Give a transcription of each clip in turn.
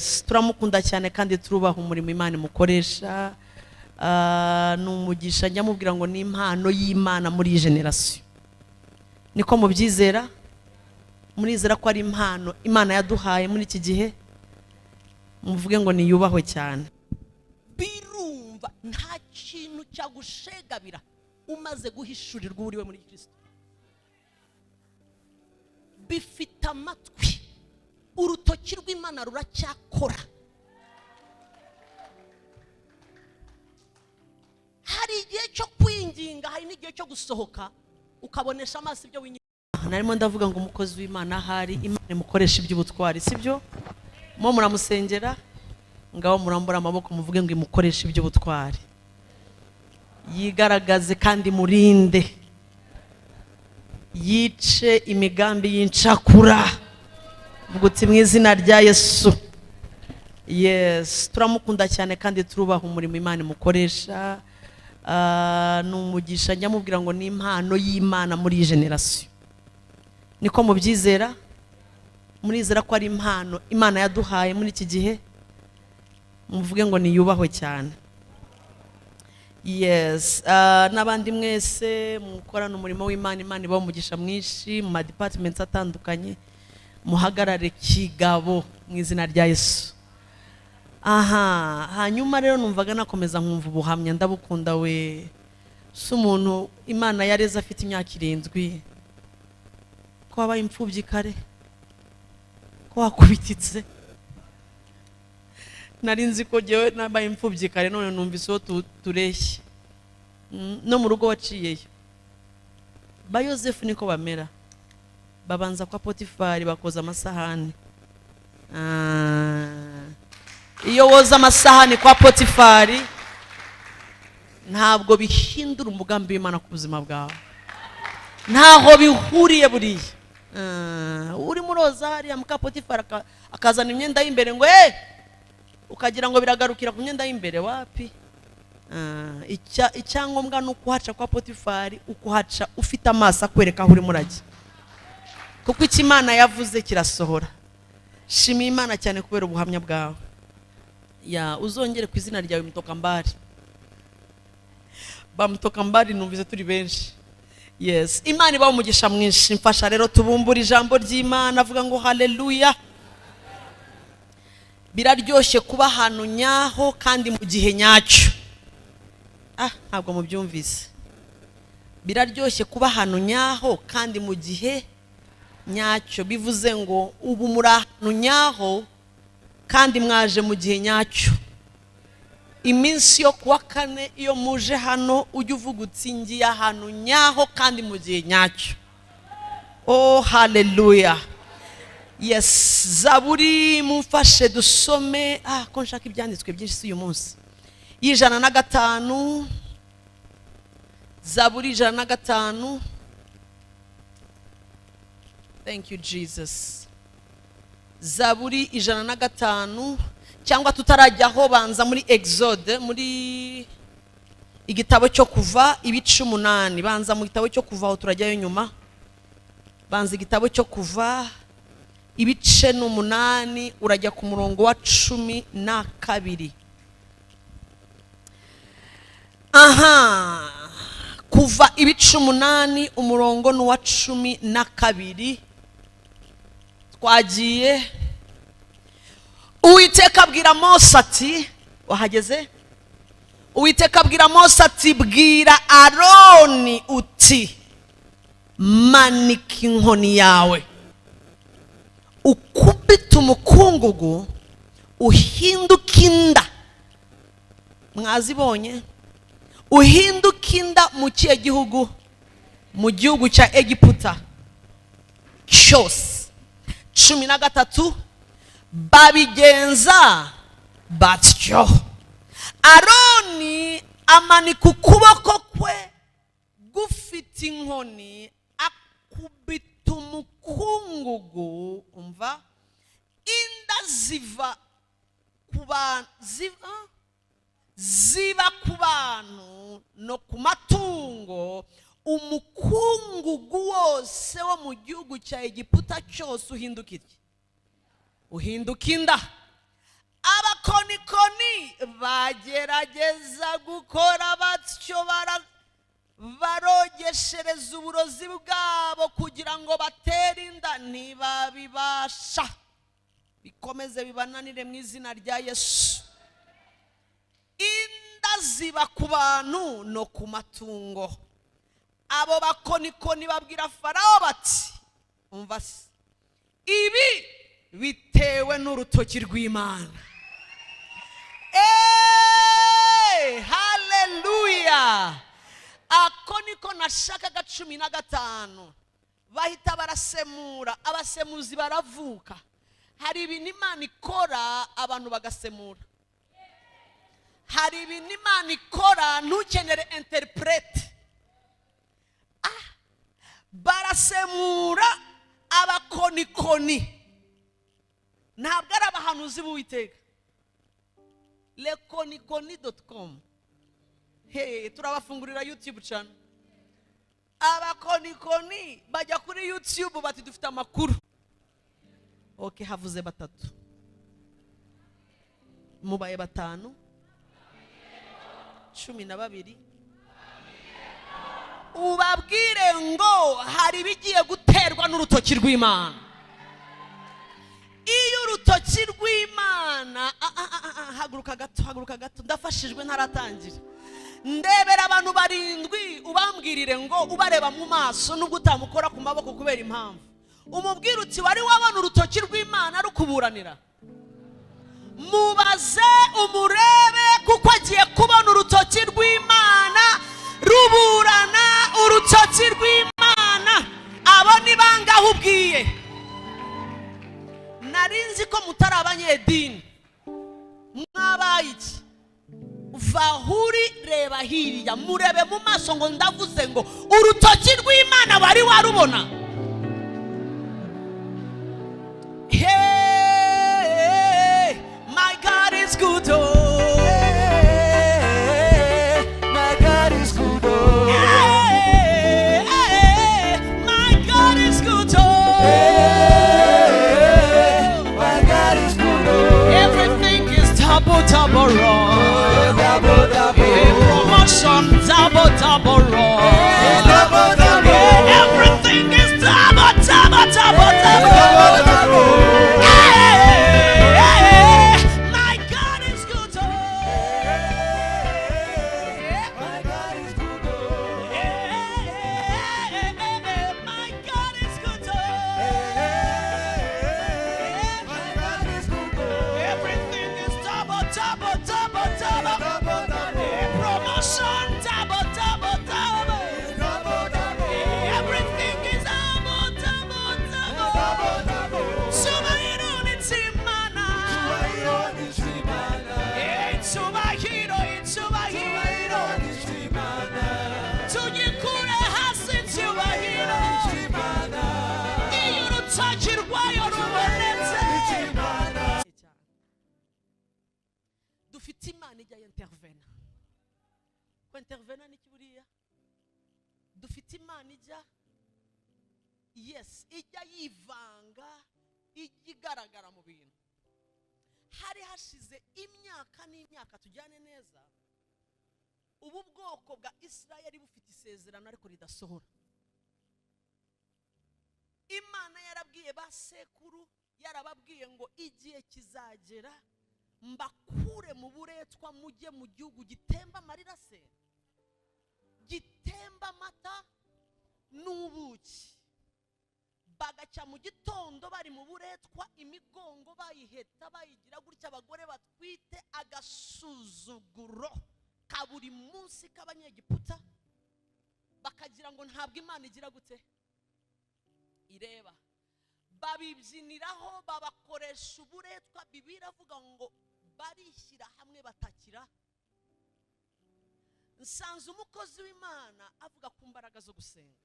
turamukunda cyane kandi turubaha umurimo Imana imukoresha. Numugisha njya mubwira ngo ni impano y'Imana muri iyi generation. Niko mubyizera? Murizera ko ari impano Imana yaduhaye muri iki gihe? Muvuge ngo ni yubahwe cyane. Birumva nta kintu cyagushegabira umaze guhishurirwa uriwe muri Kristo. Bifite amatwi, urutoki rw'Imana ruracyakora. Hari igihe cyo kwinginga, hari n'igihe cyo gusohoka ukabonesha amaso ibyo winyigisha. Narimo ndavuga ngo umukozi w'Imana hari Imana imukoresha iby'ubutwari, sibyo? Mo muramusengera ngaho murambura amaboko muvuge ngo imukoresha iby'ubutwari. Yigaragaze kandi murinde, yice imigambi y'incakura. Vuguti mu izina rya Yesu. Yes, turamukunda cyane kandi turubaha umurimo Imana imukoresha. Numugisha njya mubwira ngo ni impano y'Imana muri iyi generation. Niko mubyizera? Murizera ko ari impano Imana yaduhaye muri iki gihe? Muvuge ngo ni yubahwe cyane. Yes, n'abandi mwese mukorana umurimo w'Imana, Imana ibaho umugisha mwinshi mu departments atandukanye. Muhagarare kigabo mu izina rya Yesu. Hanyuma rero numvaga nakomeza nkumva ubuhamya, ndabukunda we. Si umuntu Imana yareze afite imyaka 7 ko wabaye imfubyi kare, ko wakubititse. Nari nzi ko jewe nabaye imfubyi kare, none numvise tureshye. No mu rugo waciyeyo. Ba Yosefu niko bamera. Babanza kwa Potifari bakoza amasahani. Iyo woza amasahani kwa Potifari ntabwo bihindura umugambi w'Imana ku buzima bwawe. Ntaho bihuriye buriya. Uri muroza hariya muka Potifari akazana imyenda y'imbere ngo ukagira ngo biragarukira ku myenda y'imbere, wapi? Icyangombwa nukuhaca kwa Potifari, ukuhaca ufite amaso akwereka aho uri murage. Kuko icyo Imana yavuze kirasohora. Shimi Imana cyane kubera ubuhamya bwawe. Uzongere ku izina ryawe Mutokambari. Ba Mutokambari numvise turi benshi. Yes, Imana ibaho umugisha mwinshi. Mfasha rero tubumbura ijambo ry'Imana, avuga ngo haleluya. Biraryoshye kuba ahantu nyaho kandi mu gihe nyacyo. Ntabwo mubyumvise. Biraryoshye kuba ahantu nyaho kandi mu gihe nyacyo. Bivuze ngo ubu muri ahantu nyaho kandi mwaje mu gihe nyacyo. Iminsi yo kuwa kane iyo muje hano ujye uvuga utsingiye ahantu nyaho kandi mu gihe nyacyo. Oh haleluya. Yes, Zaburi mumfashe dusome ko nshaka ibyanditswe byinshi uyu munsi. 105. Zaburi 105. Thank you Jesus. Zaburi 105, cyangwa tutarajyaho banza muri Exode, muri igitabo cyo kuva ibice 8. Banza mu gitabo cyo kuva aho turajyayo nyuma. Banza igitabo cyo kuva ibice 8 urajya ku murongo wa 12. Kuva ibice 8 umurongo n'uwa 12. Twagiye. Uwiteka abwira Mose ati, wahageze? Uwiteka abwira Mose ati, bwira Aroni uti, manika inkoni yawe, ukubita umukungugu, uhinduka inda. Mwazibonye? Uhinduka inda mu kihe gihugu? Mu gihugu cya Egiputa cyose. 13. Babigenza batyo. Aroni amanika ukuboko kwe gufite inkoni, akubita umukungugu. Umva, inda ziva ku bantu, ziba ku bantu no ku matungo. Umukungugu wose wo mu gihugu cya Egiputa cyose uhinduka iki? Uhinduka inda. bagerageza gukora batyo barogeshereza uburozi bwabo kugira ngo batere inda ntibabibasha, bikomeze bibananire mu izina rya Yesu. Inda ziba ku bantu no ku matungo. Abo bakonikoni babwira Farawo bati, umva se, ibi bitewe n'urutoki rw'Imana. Haleluya! Ako niko nashakaga 15 bahita barasemura, abasemuzi baravuka. Hari ibintu Imana ikora abantu bagasemura. Hari ibintu Imana ikora ntukenere interprete. Barasemura abakonikoni, ntabwo ari abahanuzi b'Uwiteka. lekonikoni.com. Hey, turabafungurira YouTube channel. Abakonikoni bajya kuri YouTube bati dufite amakuru. Okay, havuze batatu. Mubaye batanu. 12. Ubabwire ngo hari bigiye guterwa n'urutoki rw'Imana. Iyo urutoki rw'Imana, haguruka gato, ndafashijwe ntaratangira. Ndebera abantu 7 ubambwirire ngo ubareba mu maso nubwo utamukora ku maboko kubera impamvu. Umubwire uti wari wabona urutoki rw'Imana rukuburanira. Mubaze umurebe kuko agiye kubona urutoki rw'Imana ruburana urutoki rw'Imana. Abo ni bangahe ubwiye? Narinzi ko mutari abanyedini. Mwabaye iki? Vahuri reba hiriya, murebe mu maso ngo ndavuze ngo urutoki rw'Imana bari warubona. Hey, my God is good. My God is good. Hey, my God is good. My God is good. Everything is double wrong. Double, double. Promotion double wrong. Double, double. Everything is double. Hey, my God is good. My God is good. My God is good. My God is good. Everything is double. Double, double. Promotion double. Double, double. Everything is double. Double, double. Subahiro ni Imana. Subahiro ni Imana. Subahiro. Subahiro ni Imana. Tugikure hasi subahiro. Imana. Iyo urutoki rwayo rubonetse. Imana. Dufite Imana ijya intervena. Ko intervena ni kiburiya? Dufite Imana ijya, yes, ijya yivanga, ijya igaragara mu bintu. Hari hashize imyaka n'imyaka, tujyane neza, ubu bwoko bwa Isirayeli bufite isezerano ariko ridasohora. Imana yarabwiye basekuru, yarababwiye ngo igihe kizagera mbakure mu buretwa mujye mu gihugu gitemba amarira se, gitemba amata n'ubuki. Bagaca mu gitondo bari mu buretwa, imigongo bayiheta bayigira gutya, abagore batwite, agasuzuguro ka buri munsi k'abanyegiputa, bakagira ngo ntabwo Imana igira gute ireba. Babibyiniraho, babakoresha uburetwa. Bibiliya avuga ngo barishyira hamwe batakira. Nsanze umukozi w'Imana avuga ku mbaraga zo gusenga.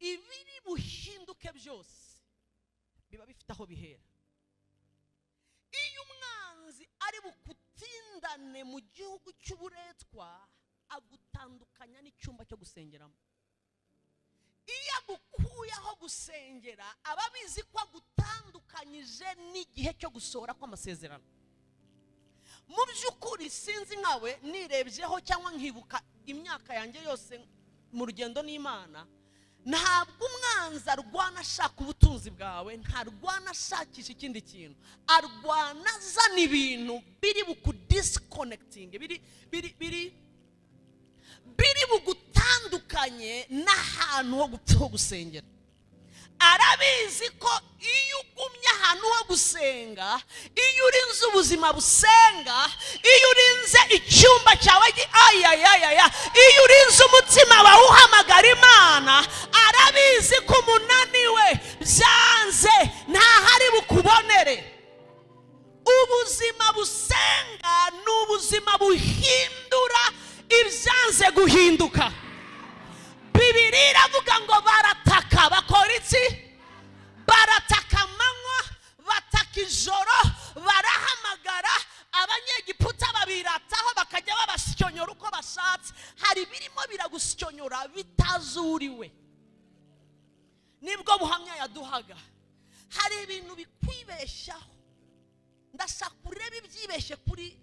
Ibiri buhinduke byose biba bifite aho bihera. Iyo umwanzi ari bukutindane mu gihugu cy'uburetwa, agutandukanya n'icyumba cyo gusengeramo. Iyo agukuye aho gusengera, ababizi ko agutandukanyije n'igihe cyo gusohora kw'amasezerano. mu by'ukuri sinzi nkawe nirebyeho cyangwa nkibuka imyaka yanjye yose mu rugendo n'Imana, ntabwo umwanzi arwana ashaka ubutunzi bwawe, ntarwana ashakisha ikindi kintu, arwana azana ibintu biri bukudisconnecting, biri bugutandukanye n'ahantu ho gusengera. Arabizi ko iyo ugumye ahantu ho gusenga, iyo urinze ubuzima busenga, iyo urinze icyumba cyawe iyo urinze umutima wawe uhamagara Imana, arabizi ko umunaniwe byanze ntahari bukubonere. Ubuzima busenga ni ubuzima buhindura ibyanze guhinduka. Bibiliya iravuga ngo barataka, bakora iki? Barataka amanywa, bataka ijoro, barahamagara abanyegiputa babirataho bakajya babasyonyora uko bashatse. Hari birimo biragusyonyora bitazuriwe. Nibwo buhamya yaduhaga. Hari ibintu bikwibeshaho. Ndashaka urebe ibyibeshe kuri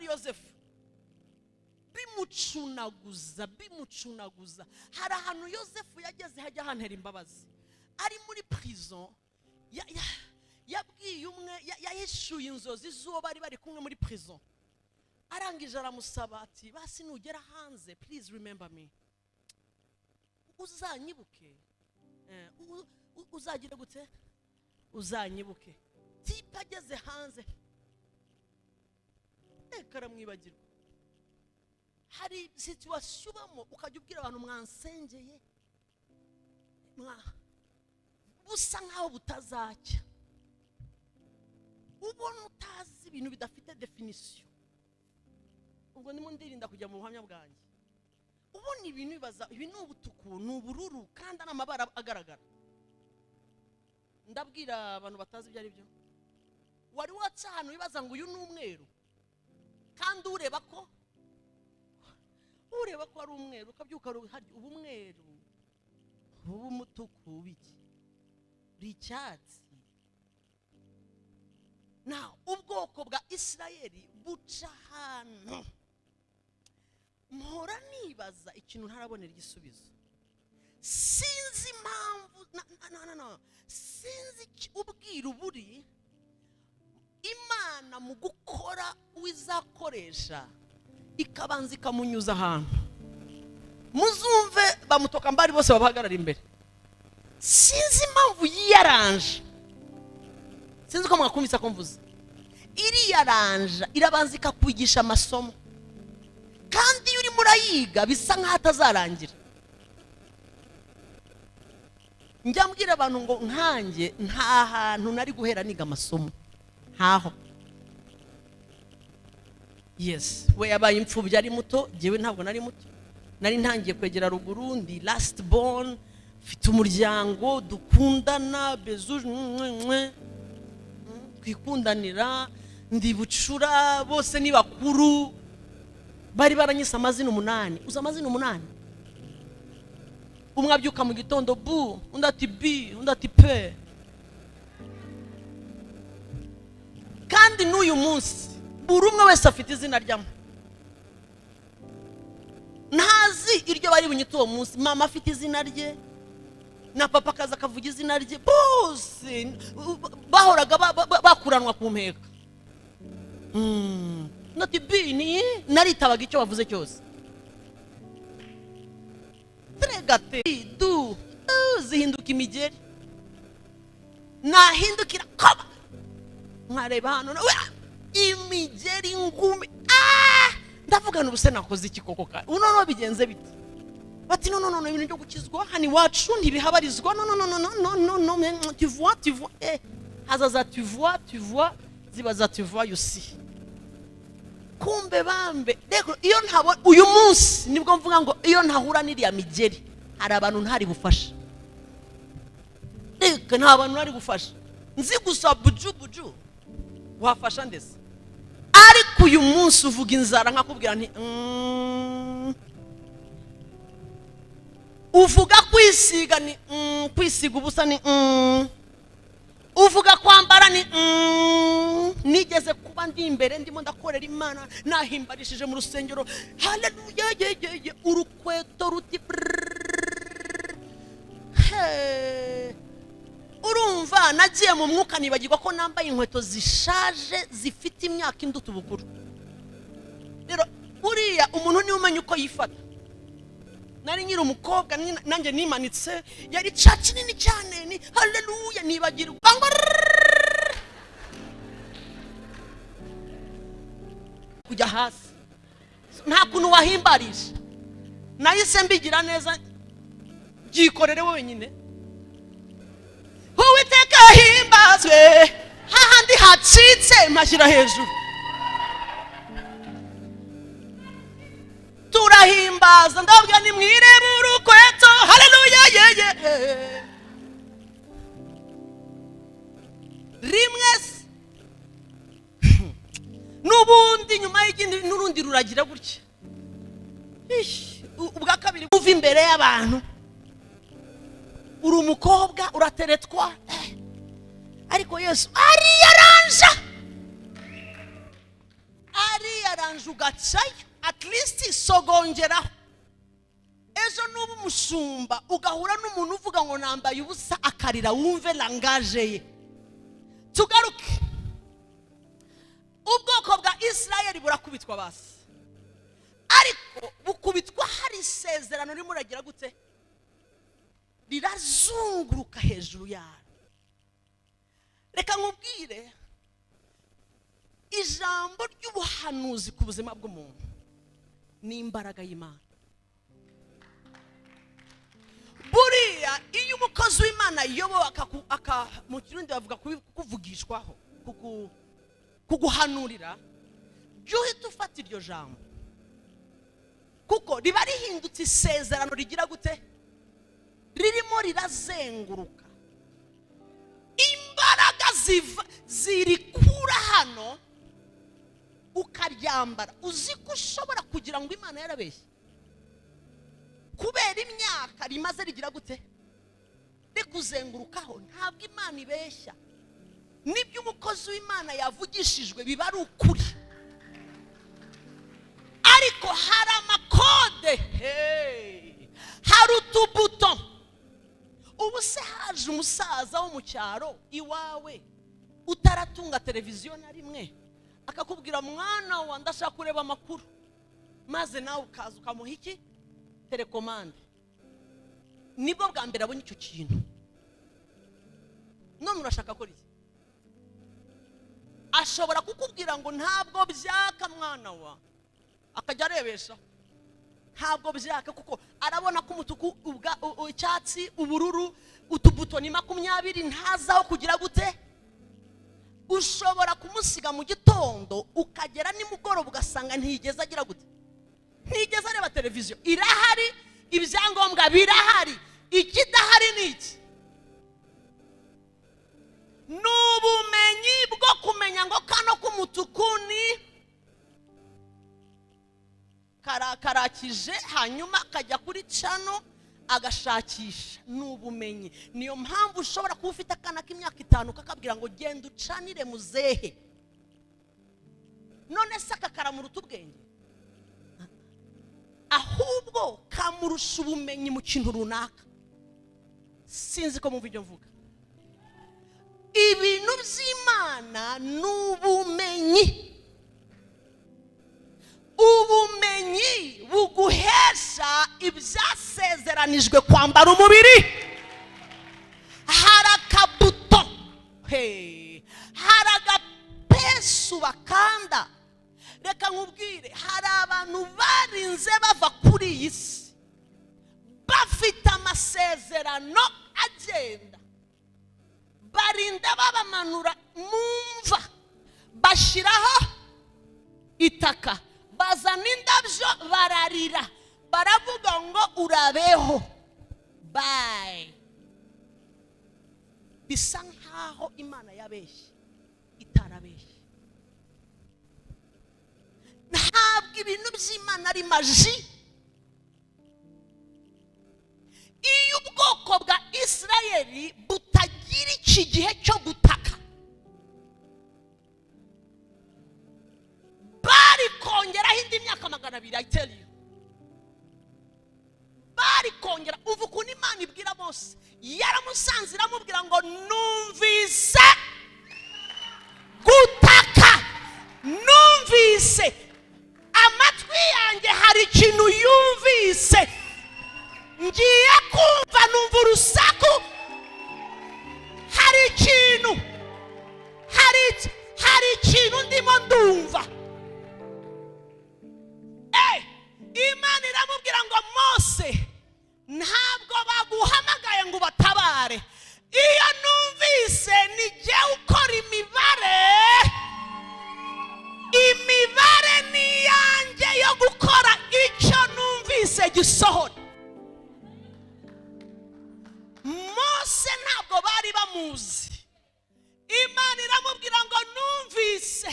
Yosefu. bimucunaguza. Hari ahantu Yosefu yageze hajya hantera imbabazi. Ari muri prison, yabwiye umwe, yayishuye inzozi z'uwo bari kumwe muri prison. Arangije aramusaba ati, basi nugera hanze, please remember me. Uzanyibuke. Uzagire gute? Uzanyibuke. Tipa ageze hanze, karamwibagirwa. Hari situation ubamo ukajya ubwira abantu mwansengeye, busa nkaho butazacya, ubona utazi ibintu bidafite definition. Ubwo ndimo ndirinda kujya mu buhamya bwanjye. Ubona ibintu bibaza, ibi ni ubutuku, ni ubururu, kandi n'amabara agaragara. Ndabwira abantu batazi ibyo ari byo. Wari waca ahantu bibaza ngo uyu ni umweru, kandi ureba ko ari umweru, ukabyuka ubumweru, ubumutuku biki, icyatsi. Na ubwoko bwa Isirayeli buca ahantu, mpora nibaza ikintu ntarabonera igisubizo. Sinzi impamvu, sinzi ubwira uburi Imana mu gukora uwizakoresha ikabanza ikamunyuza ahantu. Muzumve bamutoka mbari bose babahagarara imbere. Sinzi impamvu yiyaranje. Sinzi ko mwakumvise ko mvuze. Iri yaranja irabanza ikakwigisha amasomo, kandi iyo uri murayiga bisa nkaho atazarangira. Njya mbwira abantu ngo nkanjye nta hantu nari guhera niga amasomo ntaho. Yes, we yabaye imfubyi ari muto, jewe ntabwo nari muto. Nari ntangiye kwegera ruguru, ndi last born, mfite umuryango dukundana, twikundanira, ndi bucura, bose ni bakuru. Bari baranyise amazina 8. Uza amazina 8? Umwe abyuka mu gitondo bu, undi ati bi, undi ati pe. Kandi n'uyu munsi buri umwe wese afite izina ryamo. Ntazi iryo bari bunyita uwo munsi. Mama afite izina rye, na papa kaza akavuga izina rye, bose bahoraga bakuranwa ku mpeka. Nati bi ni naritabaga icyo bavuze cyose. Tregate du zihinduka imigeri, nahindukira kaba nkareba hano imigeri ngumi. Ndavuga n'ubuse nakoze iki koko ka uno bigenze biti. Bati no ibintu byo gukizwa hani wacu ntibihabarizwa. No tu vois hazaza tu vois zibaza tu vois you see. Kumbe bambe reko iyo ntabo uyu munsi nibwo mvuga ngo iyo ntahura n'iriya migeri hari abantu ntari bufasha. Reka nta bantu ntari gufasha. Nzi gusa buju wafasha ndese. Ariko uyu munsi uvuga inzara nkakubwira nti uvuga kwisiga ni kwisiga ubusa ni uvuga kwambara ni nigeze kuba kuba ndi imbere ndimo ndakorera Imana nahimbarishije mu rusengero haleluya ye urukweto ruti urumva nagiye mu mwuka nibagirwa ko nambaye inkweto zishaje zifite imyaka indutu bukuru. Rero buriya umuntu ni umenya uko yifata. Nari nyiri umukobwa nanjye nimanitse yari caci nini cyane ni haleluya nibagirwa ngo kujya hasi nta kuntu wahimbarisha. Nahise mbigira neza byikorere wenyine. Uwiteka himbazwe hahandi hacitse mashyira hejuru. Turahimbaza ndabwira ni mwirebe urukweto haleluya ye rimwe n'ubundi nyuma y'igindi n'urundi ruragira gutya. Ubwa kabiri uva imbere y'abantu uri umukobwa urateretwa ariko Yesu ari yaranje ugacayo at least sogongeraho. Ejo n'ubu umushumba ugahura n'umuntu uvuga ngo nambaye ubusa akarira wumve langaje ye. Tugaruke ubwoko bwa Israeli burakubitwa basi ariko bukubitwa hari isezerano rimwe uragira gute rirazunguruka hejuru yaro. Reka nkubwire ijambo ry'ubuhanuzi ku buzima bw'umuntu ni imbaraga y'Imana. Buriya iyo umukozi w'Imana yobo mu Kirundi bavuga kuvugishwaho kuguhanurira jya uhita ufata iryo jambo kuko riba rihindutse isezerano rigira gute ririmo rirazenguruka. Imbaraga zirikura hano ukaryambara uzi ko ushobora kugira ngo Imana yarabeshye kubera imyaka rimaze rigira gute rikuzengurukaho. Ntabwo Imana ibeshya, nibyo umukozi w'Imana yavugishijwe biba ari ukuri ariko hari amakode hari utubuto. Ubu se haje umusaza wo mu cyaro iwawe utaratunga televiziyo na rimwe akakubwira mwana wa ndashaka kureba amakuru maze nawe ukaza ukamuha iki telekomande. Nibwo bwa mbere abonye icyo kintu none urashaka ko iki ashobora kukubwira ngo ntabwo byaka mwana wa akajya arebesha ntabwo byaka kuko arabona ko umutuku icyatsi ubururu utubuto ni 20 ntazaho kugira gute. Ushobora kumusiga mu gitondo ukagera nimugoroba ugasanga ntigeze agira gute ntigeze areba televiziyo. Irahari ibyangombwa birahari ikidahari niki n'ubumenyi bwo kumenya ngo kano k'umutuku ni karakije hanyuma akajya kuri cano agashakisha. N'ubumenyi niyo mpamvu ushobora kuba ufite akana k'imyaka 5 kakabwira ngo genda ucanire muzehe none se akakaramura ubwenge ahubwo kamurusha ubumenyi mu kintu runaka. Sinzi ko mumva ibyo mvuga. Ibintu by'Imana n'ubumenyi. Ubumenyi buguhesha ibyasezeranijwe kwambara umubiri. Harakabuto haragapesu bakanda. Reka nkubwire hari abantu barinze bava kuri iyi si bafite amasezerano agenda barinda babamanura mumva bashiraho itaka bazana indabyo bararira baravuga ngo urabeho bye. Bisa nkaho Imana yabeshye itarabeshye. Ntabwo ibintu by'Imana ari maji. Iyo ubwoko bwa Israeli butagira iki gihe cyo gutaka magana abiri, I tell you. Bari kongera umva ukuntu Imana ibwira Mose. Yaramusanze iramubwira ngo numvise gutaka, numvise amatwi yanjye hari ikintu yumvise, ngiye kumva numva urusaku, hari ikintu ndimo ndumva. Imana iramubwira ngo Mose, ntabwo baguhamagaye ngo batabare. Iyo numvise ni jye ukora imibare ni yanjye yo gukora icyo numvise gisohora. Mose ntabwo bari bamuzi. Imana iramubwira ngo numvise,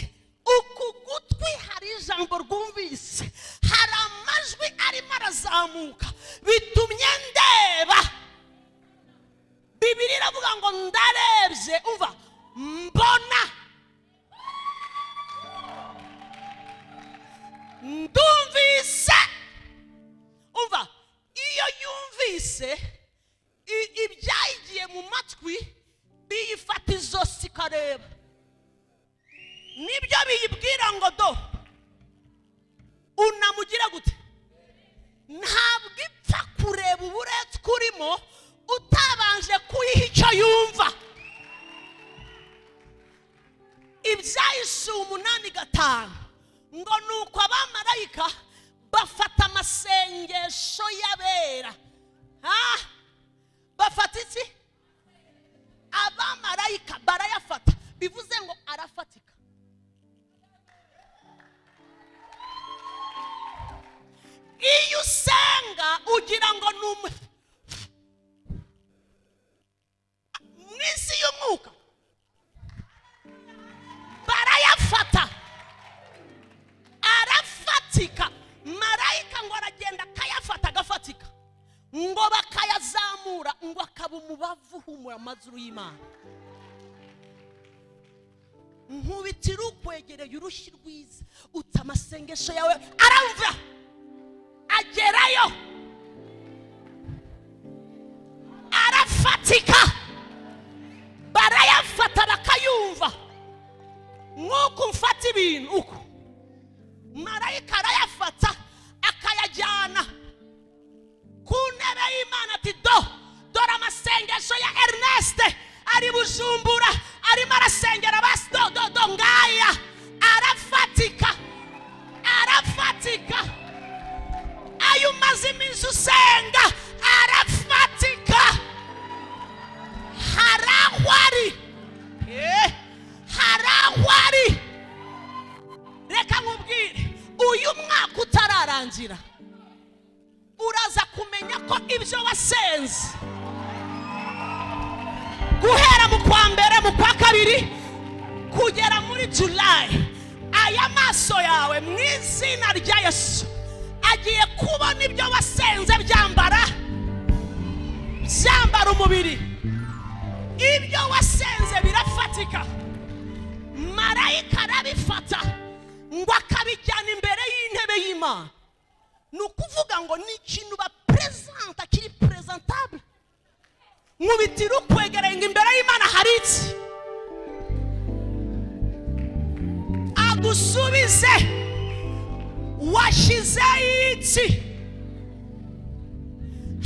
uku gutwi hari ijambo rwumvise, hari amajwi arimo arazamuka, bitumye ndeba. Bibiri iravuga ngo ndarebye, umva, mbona, ndumvise. Umva, iyo yumvise ibyayigiye mu matwi, biyifata izosi ikareba. Nibyo biyibwira ngo do unamugira gute. Ntabwo ipfa kureba uburetwa urimo utabanje kuyiha icyo yumva. Ibyahise 8:5 ngo nuko abamarayika bafata amasengesho y'abera. Bafata iki? Abamarayika barayafata, bivuze ngo arafatika. Iyo usenga ugira ngo mwisi y'umwuka barayafata, arafatika. Marayika ngo aragenda akayafata, agafatika, ngo bakayazamura, ngo akaba umubavu humura amazuru y'Imana. Nkubitira ukwegereye urushyi rwiza, uta amasengesho yawe aramva, agerayo, arafatika. Barayafata bakayumva nk'uko mfata ibintu uko. Marayika arayafata akayajyana ku ntebe y'Imana, ati dore amasengesho ya Ernest ari Bujumbura, arimo arasengera basi do ngaya. Arafatika. Ayo umaze iminsi usenga arafatika. Harahwari. Reka nkubwire, uyu mwaka utararangira uraza kumenya ko ibyo wasenze guhera mu kwa mbere, mu kwa kabiri, kugera muri July, aya maso yawe mu izina rya Yesu agiye kubona ibyo wasenze byambara umubiri. Ibyo wasenze birafatika. Marayika arabifata ngo akabijyana imbere y'intebe y'Imana. Nukuvuga ngo ni ikintu ba presenta kiri presentable. Nkubitira ukwegereye imbere y'Imana hari iki? Agusubize washize iki?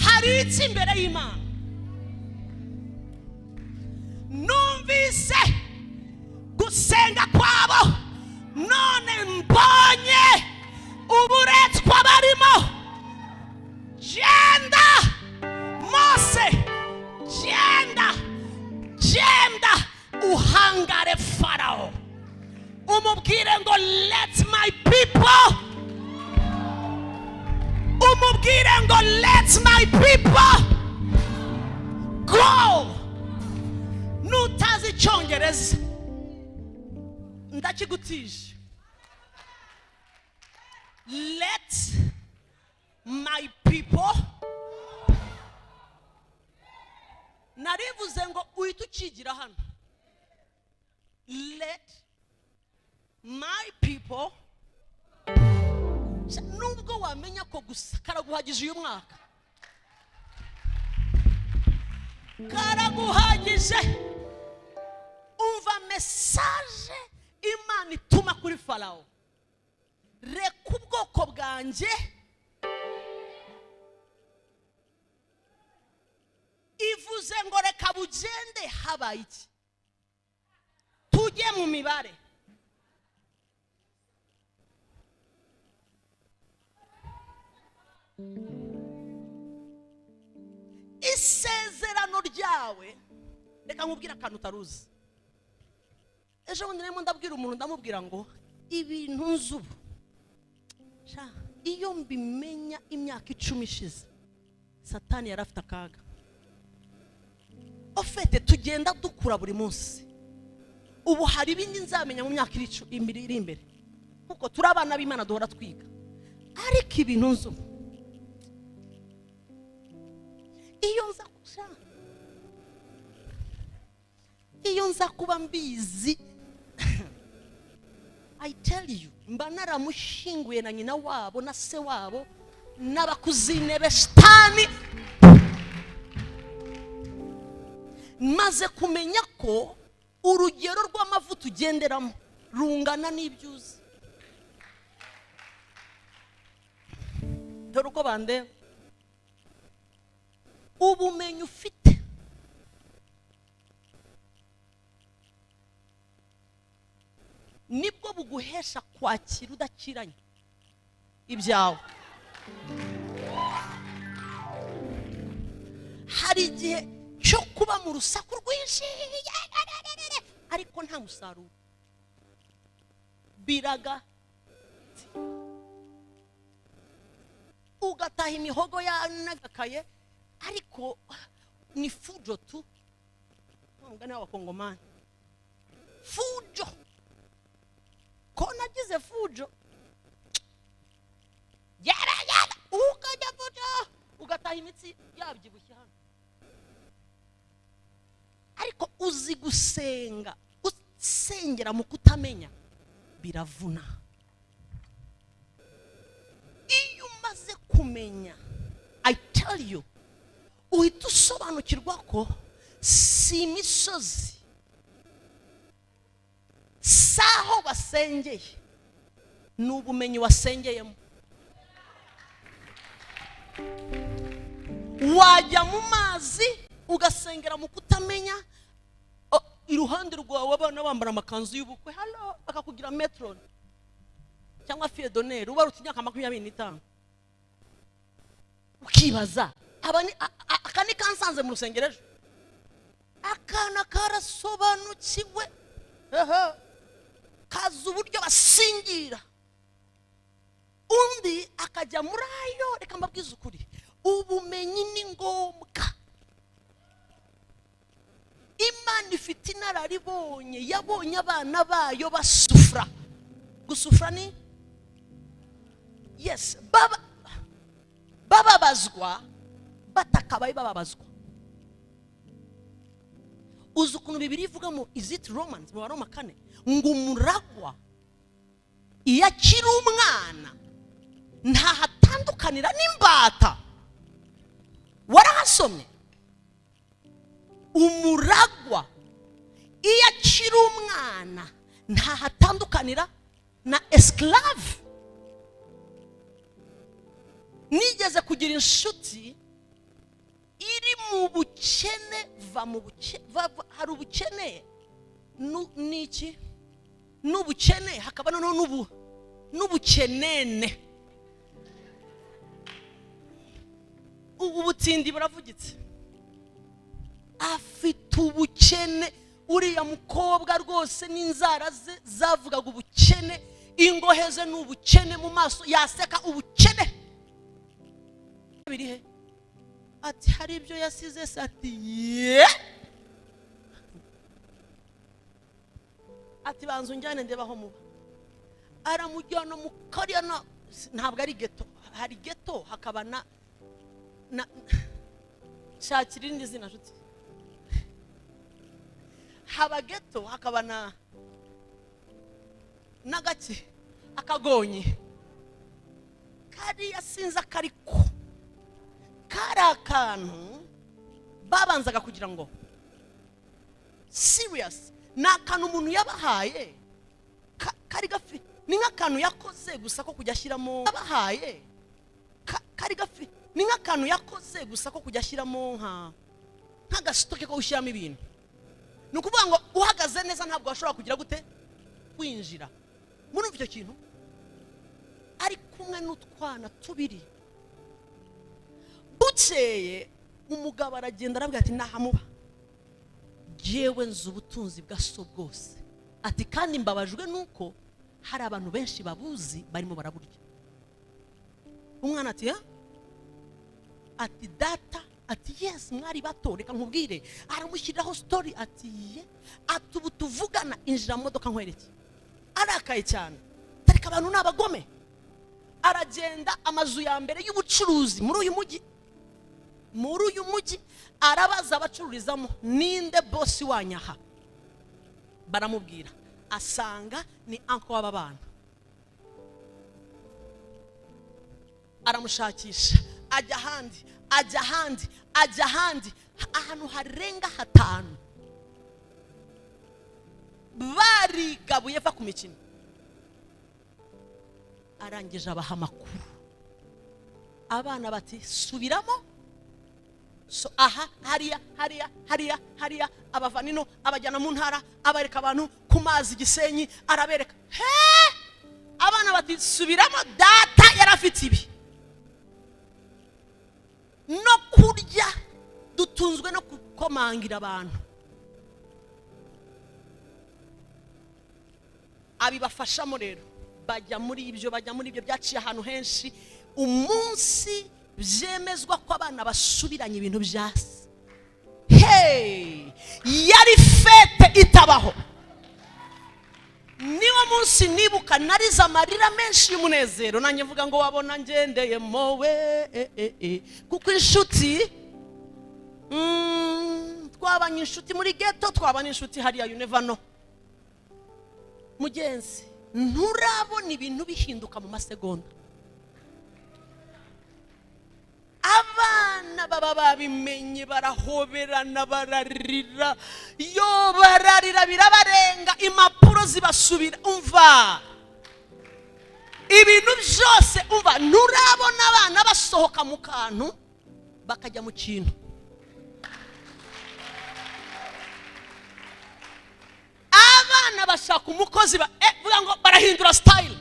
Hari iki imbere y'Imana? Numvise gusenga kwabo, none mbonye uburetwa barimo. Genda Mose, genda uhangare Farao, umubwire ngo let my people, umubwire ngo let my people go. Nutazi Icyongereza ndakigutije. Let my people, narivuze ngo uhita ukigira hano. Let my people nubwo wamenya ko gusa karaguhagije uyu mwaka, karaguhagije. Umva message Imana ituma kuri Farawo: reka ubwoko bwanjye ivuze ngo reka bugende. Habaye iki? Tujye mu mibare. Isezerano ryawe, reka nkubwira akantu utaruzi. Ejo bundi narimo ndabwira umuntu, ndamubwira ngo ibintu nzubu iyo mbimenya imyaka 10 ishize, Satani yarafite akaga. Ofete tugenda dukura buri munsi. Ubu hari ibindi nzamenya mu myaka 10 iri imbere, kuko turi abana b'Imana duhora twiga. Ariko ibintu nzubu iyo nza kuba mbizi, I tell you, mba naramushinguye na nyina wabo na se wabo n'abakuzine be Satani, maze kumenya ko urugero rw'amavuta ugenderamo rungana n'ibyuzi. Dore uko bandeba, ubumenyi ufite nibwo buguhesha kwakira udakiranye ibyawe. Hari igihe cyo kuba mu rusaku rwinshi ariko nta musaruro, biraga ugataha imihogo yanagakaye, ariko ni fujo tu. Mugani w'abakongomani, fujo. Ko nagize fujo, yara ukajya fujo, ugataha imitsi yabyibushye hano. Ariko uzi gusenga, usengera mu kutamenya, biravuna. Iyo umaze kumenya, I tell you, uhita usobanukirwa ko si imisozi, saho basengeye, n'ubumenyi wasengeyemo. Wajya mu mazi ugasengera mu kutamenya, iruhande rwawe abana bambara amakanzu y'ubukwe, halo bakakugira metron cyangwa fille d'honneur, ubaruta imyaka 25. Ukibaza, akani kansanze mu rusengerejo, akana karasobanukiwe, kazi uburyo basingira, undi akajya muri ayo. Reka mbabwize ukuri, ubumenyi ni ngombwa. Imana ifite inararibonye, yabonye abana bayo basufra. Gusufra ni yes, bababazwa batakabaye bababazwa. Uzi ukuntu Bibiliya ivuga mu is it Romans mu Baroma 4 ngo umuragwa iyo akiri umwana nta hatandukanira n'imbata. Warahasomye? Umuragwa iyo akiri umwana nta hatandukanira na esclave. Nigeze kugira inshuti iri mu bukene, hari ubukene n'iki, n'ubukene hakaba n'ubukenene. Ubutindi buravugitse, afite ubukene. Uriya mukobwa rwose n'inzara ze zavugaga ubukene, ingohe ze n'ubukene, mu maso yaseka ubukene. Birihe ati hari ibyo yasize se, ati banza unjyane ndebaho muba. Aramujyana mu Kariana, ntabwo ari ghetto, hari ghetto hakaba na shakira irindi zina nshuti, haba ghetto hakaba na gake akagonye. kariya sinza kariko karakantu babanzaga kugira ngo serious nakantu umuntu yabahaye kari gafi ni nk'akantu yakoze gusa ko kujya ashyiramo yabahaye kari gafi ni nk'akantu yakoze gusa ko kujya ashyiramo nk'agasitoke ko ushyiramo ibintu ni ukuvuga ngo uhagaze neza ntabwo washobora kugira gute kwinjira muri icyo kintu ari kumwe n'utwana tubiri bukeye umugabo aragenda arabwira ati nahamuba jewe nzi ubutunzi bwa so bwose ati kandi mbabajwe nuko hari abantu benshi babuzi barimo baraburya umwana ati ati data ati yes mwari bato reka nkubwire aramushyiraho story ati ye ati ubu tuvugana injira mu modoka nkwereke arakaye cyane tarika abantu n'abagome aragenda amazu ya mbere y'ubucuruzi muri uyu mujyi arabaza abacururizamo ninde boss wanyaha baramubwira asanga ni anko w'aba bana aramushakisha ajya ahandi ahantu harenga 5 barigabuye va ku mikino arangije abaha amakuru abana bati subiramo so aha hariya abavanino abajyana mu ntara abareka abantu ku mazi Gisenyi arabereka abana bati subiramo data yarafite ibi no kurya dutunzwe no kukomangira abantu abibafashamo rero bajya muri ibyo byaciye ahantu henshi umunsi byemezwa ko abana basubiranye ibintu byase yari fete itabaho niwo munsi nibuka nariza amarira menshi y'umunezero nanjye mvuga ngo wabona ngendeye mowe kuko inshuti twabanye inshuti muri ghetto twabanye inshuti hariya you never know mugenzi nturabona ibintu bihinduka mu masegonda abana baba babimenye barahoberana bararira birabarenga impapuro zibasubira umva ibintu byose umva nturabona abana basohoka mu kantu bakajya mu kintu abana bashaka umukozi vuga ngo barahindura style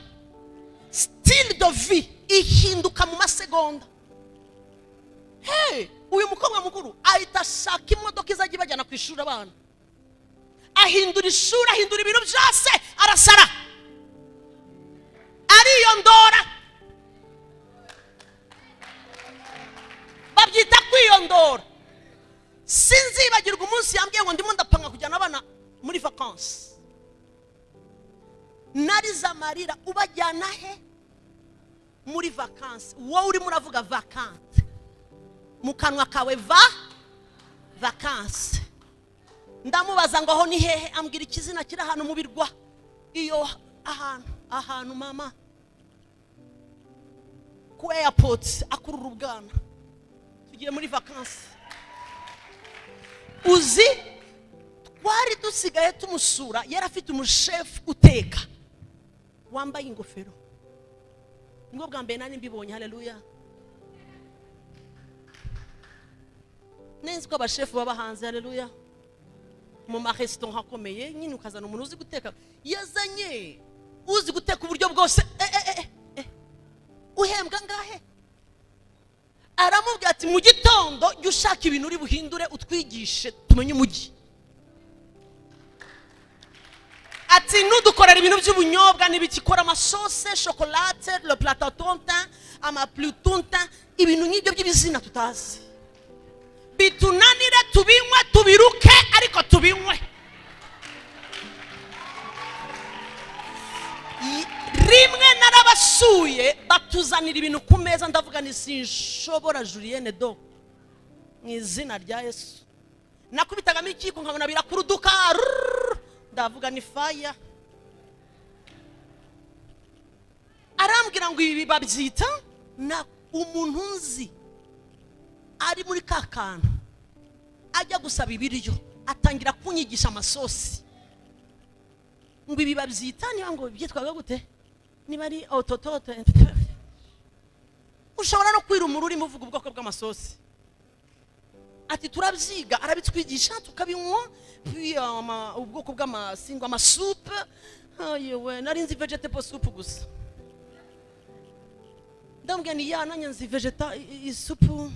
de vie ihinduka mu masegonda uyu mukobwa mukuru ahita ashaka imodoka izajya ibajyana ku ishuri abana ahindura ishuri ahindura ibintu byose arasara ariyondora babyita kwiyondora sinzibagirwa umunsi yambwiye ngo ndimo ndapanga kujyana abana muri vacances nariza amarira ubajyana he muri vacances wowe urimo uravuga vacances mu kanwa kawe vacances ndamubaza ngo aho ni hehe ambwira ikizina kiri ahantu mu birwa iyo ahantu mama ku airport akurura ubwana tugiye muri vacances uzi twari dusigaye tumusura yarafite umushefu uteka wambaye ingofero ngo bwa mbere nani mbibonye haleluya nenzi ko abashefu baba hanze haleluya mu maresitora hakomeye nyine ukazana umuntu uzi guteka yazanye uzi guteka uburyo bwose uhembwa ngahe aramubwira ati mu gitondo jya ushaka ibintu uri buhindure utwigishe tumenye umujyi ati nudukorera ibintu by'ubunyobwa n'ibikikora amasose chocolate le plateau tontin amaplutontin ibintu nk'ibyo by'ibizina tutazi bitunanire tubinywe tubiruke ariko tubinywe rimwe narabasuye batuzanira ibintu ku meza ndavuga ni sinshobora Julienne do mu izina rya Yesu nakubitagamo ikiko nkabona birakuruduka ndavuga ni fire arambwira ngo ibi babyita na umuntu nzi ari muri kakana ajya gusaba ibiryo atangira kunyigisha amasosi ngo ibi babyita niba ngo byitwaga gute niba ari otototo ushobora no kwira umururi muvuga ubwoko bw'amasosi ati turabyiga arabitwigisha tukabinywa ubwoko bw'amasingo amasupe yewe nari nzi vegetable soup gusa ndambwira ni nanye nzi isupu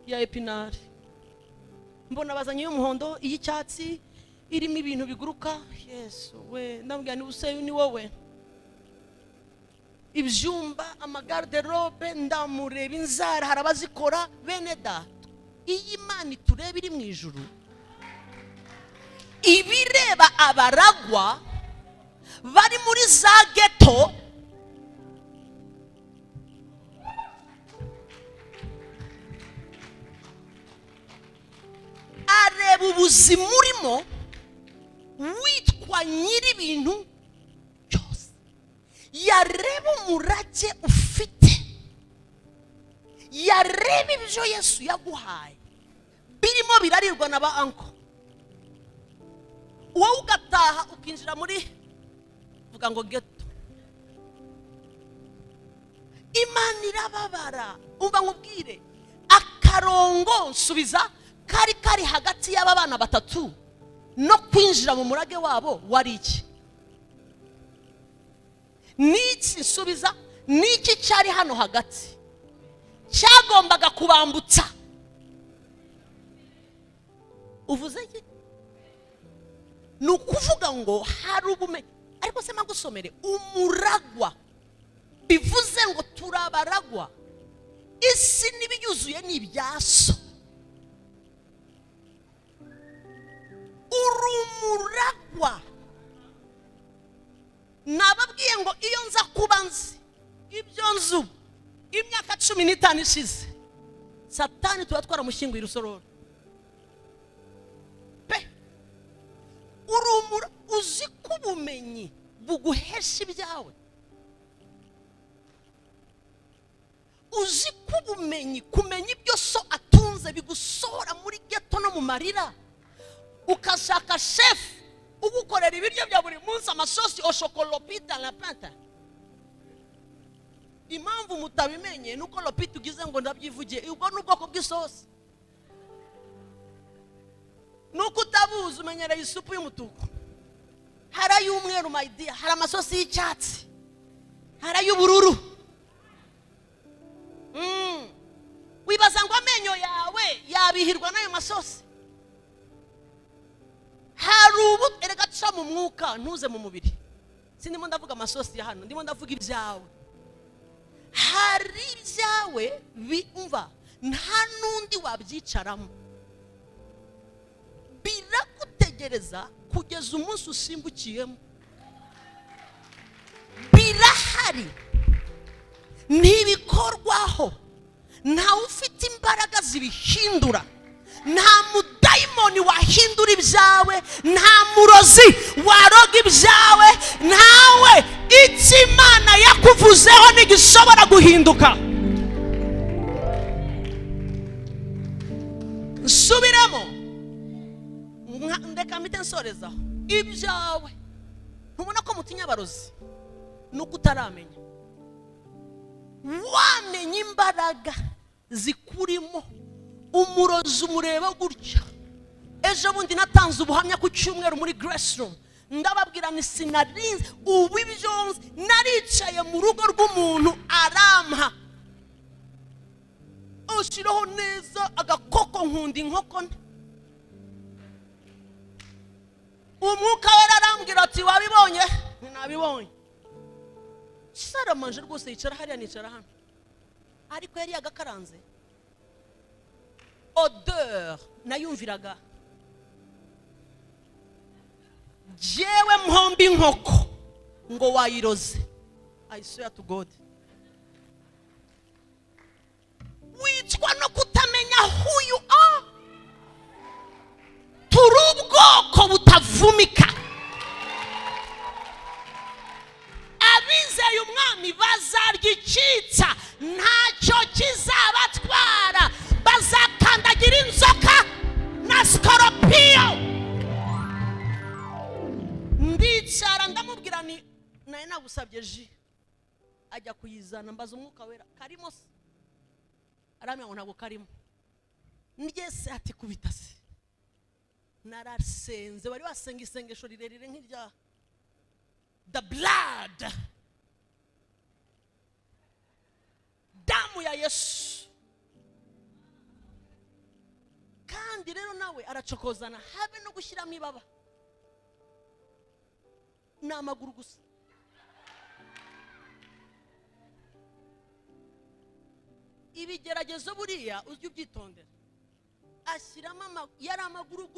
ya epinari mbona bazanye y'umuhondo iy'icyatsi irimo ibintu biguruka Yesu we ndambwira ni useyo ni wowe ibyumba amagarderobe ndamureba inzara harabazikora bene data iyi Imana itureba iri mu ijuru ibireba abaragwa bari muri za ghetto areba ubuzima urimo witwa nyiri ibintu byose yareba umurage ufite yareba ibyo Yesu yaguhaye birimo birarirwa na ba anko wowe ugataha ukinjira muri vuga ngo ghetto Imana irababara umva nkubwire akarongo nsubiza kari hagati y'aba bana batatu no kwinjira mu murage wabo wari iki niki nsubiza niki cyari hano hagati cyagombaga kubambutsa uvuze iki ni ukuvuga ngo hari ubumenyi ariko se magusomere umuragwa bivuze ngo turabaragwa isi n'ibiyuzuye n'ibyaso urumuragwa nababwiye ngo iyo nza kuba nzi ibyo nzu imyaka 15 ishize Satani tuba twaramushyinguye urusororo pe urumura uzi kubumenyi buguhesha ibyawe uzi kubumenyi kumenya ibyo so atunze bigusora muri ghetto no mu marira ukashaka chef ugukorera ibiryo bya buri munsi amasosi oshokolopita la pata impamvu mutabimenye nuko lopita ugize ngo ndabyivugiye ubwo n'ubwoko bw'isosi nuko utabuze umenyereye isupu y'umutuku hari ay'umweru my dear hari amasosi y'icyatsi hari ay'ubururu wibaza ngo amenyo yawe yabihirwa n'ayo masosi hari ubu erega tuca mu mwuka ntuze mu mubiri sindimo ndavuga amasosi ya hano ndimo ndavuga ibyawe hari ibyawe bimva nta nundi wabyicaramo biragutegereza kugeza umunsi usimbukiyemo birahari ntibikorwaho ntawe ufite imbaraga zibihindura nta mudayimoni wahindura ibyawe nta murozi waroga ibyawe ntawe icyo Imana yakuvuzeho ntigishobora guhinduka nsubiremo ndeka mpite nsorezaho ibyawe ntubona ko mutinya abarozi nuko utaramenya wamenye imbaraga zikurimo umurozi umureba gutya ejo bundi natanze ubuhamya ku cyumweru muri Grace Room ndababwira ni sinarinze ubu ibyo naricaye mu rugo rw'umuntu arampa ushiraho neza agakoko nkunda inkoko umwuka we arambwira ati wabibonye nabibonye saramanje rwose yicara hariya nicara hano ariko yari yagakaranze odeur nayumviraga jewe mpomba inkoko ngo wayiroze I swear to God wicwa no kutamenya who you are turi ubwoko butavumika abizeye umwami umwami bazaryicyitsa ntacyo kizabatwara bazakandagira inzoka na skoropiyo ndicara ndamubwira ni naye nagusabye ji ajya kuyizana mbaza umwuka wera karimo se aramya ngo ntabwo karimo ndyese ati kubita se narasenze bari basenga isengesho rirerire nk'irya the blood damu ya Yesu kandi rero nawe aracokozana habe no gushyiramo ibaba n'amaguru gusa ibigeragezo buriya ujye ubyitondera ashyiramo yari amaguru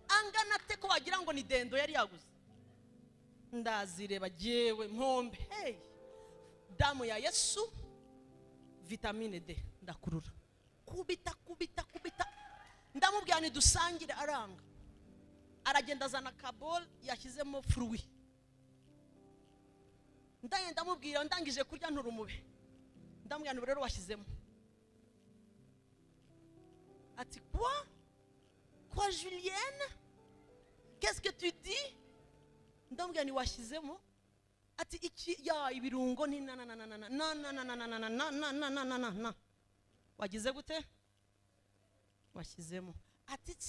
angana te ko wagira ngo ni dendo yari yaguze ndazireba jewe mpombe hey damu ya Yesu vitamine D ndakurura kubita ndamubwira ni dusangire aranga aragenda azana kabol yashyizemo fruit ndamubwira ndangije kurya nturumube ndamubwira rero washyizemo ati quoi Julienne qu'est-ce que tu dis ndamubwira ni washyizemo ati iki ya ibirungo ni na wagize gute washyizemo ati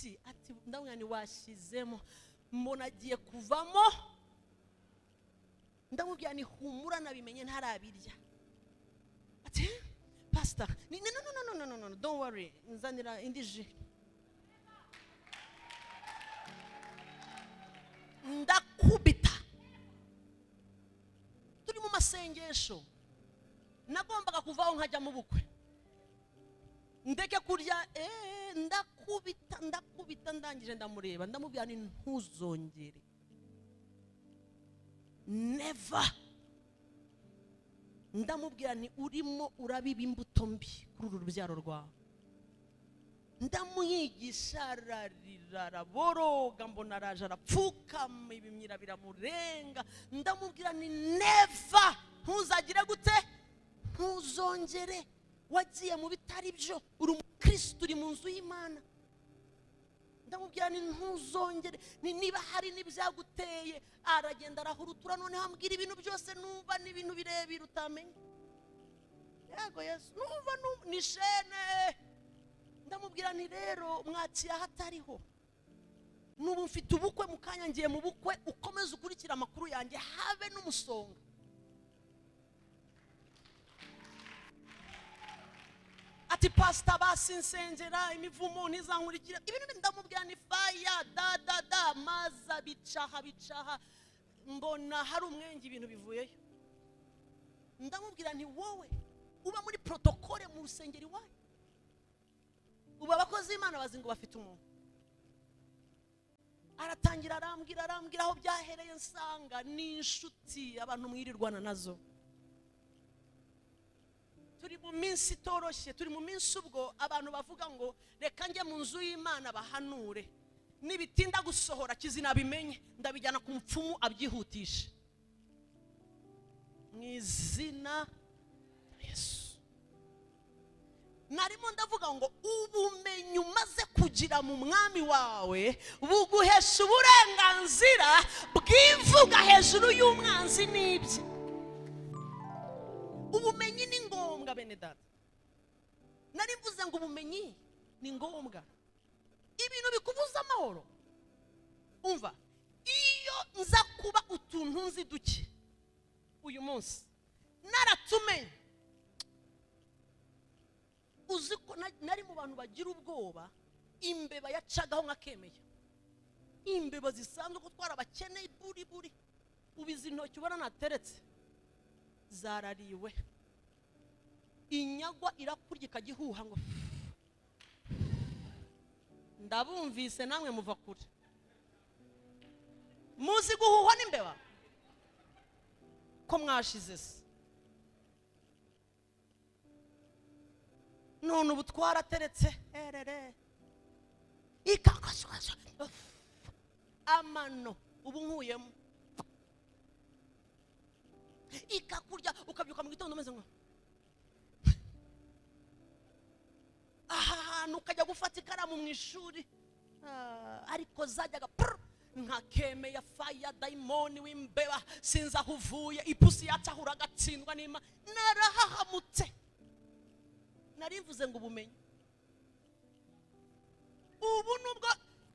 ndamubwira ni washyizemo mbona agiye kuvamo ndamubwira ni humura nabimenye ntarabirya ati pastor no don't worry nzanira indije ndakubita turi mu masengesho nagombaga kuvaho nkajya mu bukwe ndeke kurya ndakubita ndangije ndamureba ndamubwira ni ntuzongere never ndamubwira ni urimo urabiba imbuto mbi kuri uru rubyaro rwawe ndamuyigisha araboroga mbona araje arapfukama ibimyira biramurenga ndamubwira ni never ntuzagire gute ntuzongere wagiye mu bitari byo uri umukristo uri mu nzu y'Imana ndamubwira ni ntuzongere niba hari n'ibyaguteye aragenda arahurutura none hambwira ibintu byose numva n'ibintu birebire utamenye yego Yesu numva ni shene ndamubwira ni rero mwaciye ahatariho nubu mfite ubukwe mu kanya ngiye mu bukwe ukomeze ukurikira amakuru yanjye habe n'umusonga ati pastor basinsengera imivumo ntizankurikira ibintu ndamubwira ni fire da maza bicaha mbona hari umwenge ibintu bivuyeyo ndamubwira nti wowe uba muri protocole mu rusengero iwawe uba abakozi b'Imana bazi ngo bafite umuntu aratangira arambwira aho byahereye nsanga ni inshuti abantu mwirirwana nazo turi mu minsi itoroshye turi mu minsi ubwo abantu bavuga ngo reka njye mu nzu y'Imana bahanure nibitinda gusohora kizinabimenye ndabijyana ku mupfumu abyihutisha mu izina Yesu narimo ndavuga ngo ubumenyi umaze kugira mu mwami wawe buguhesha uburenganzira bw'ivuga hejuru y'umwanzi n'ibye ubumenyi ni ngombwa Benedata nari mvuze ngo ubumenyi ni ngombwa ibintu bikubuza amahoro umva iyo nza kuba utuntu nzi duke uyu munsi naratumenye uziko nari mu bantu bagira ubwoba imbeba yacagaho nkakemeye imbeba zisanzwe ko twarabakeneye buri ubizi intoki ubona nateretse zarariwe inyagwa irakurya ikagihuha ngo ndabumvise namwe muva kure muzi guhuhwa n'imbeba ko mwashize se none ubu twarateretse ikakaswaza amano ubu nkuyemo ikakurya mu ishuri ariko zajyaga nka keme ya fire daimoni w'imbeba sinza huvuye ipusi yacahura agatsindwa n'ima narahahamutse narivuze ngo ubumenyi ubu nubwo